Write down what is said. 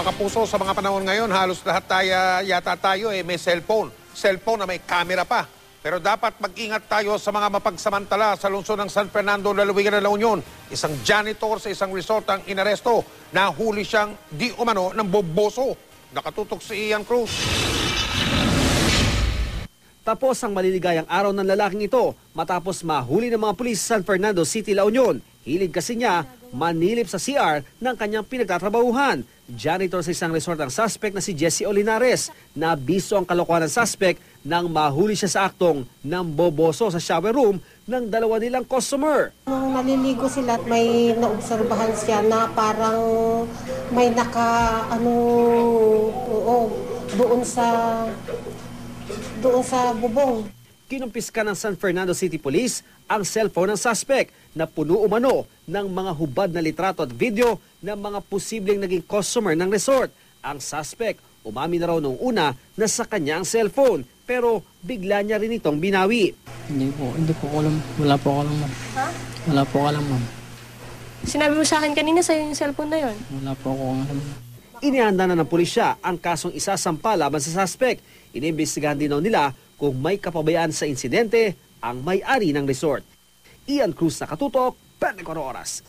Mga kapuso, sa mga panahon ngayon, halos lahat yata tayo may cellphone. Cellphone na may camera pa. Pero dapat mag-ingat tayo sa mga mapagsamantala sa lungsod ng San Fernando, lalawigan ng La Union. Isang janitor sa isang resort ang inaresto. Nahuli siyang di umano ng boboso. Nakatutok si Ian Cruz. Tapos ang maliligayang araw ng lalaking ito matapos mahuli ng mga pulis sa San Fernando City, La Union. Hilig kasi niya manilip sa CR ng kanyang pinagtatrabahuhan. Janitor sa isang resort ang suspect na si Jesse Olinares. Nabiso ang kalokohan ng suspect nang mahuli siya sa aktong ng boboso sa shower room ng dalawa nilang customer. Nung naliligo sila at may naobserbahan siya na parang may doon sa bubong. Kinumpiska ng San Fernando City Police ang cellphone ng suspect na puno umano ng mga hubad na litrato at video ng mga posibleng naging customer ng resort. Ang suspect umamin na raw noong una na sa kanya ang cellphone pero bigla niya rin itong binawi. Hindi po ko alam. Wala po ko alam, ma'am. Ha? Wala po ko alam, ma'am. Sinabi mo sa akin kanina sa'yo yung cellphone na yon? Wala po ko alam. Inihanda na ng pulisya ang kasong isasampa laban sa suspect. Inimbestigahan din daw nila kung may kapabayaan sa insidente ang may-ari ng resort. Ian Cruz, Nakatutok, 24 Oras.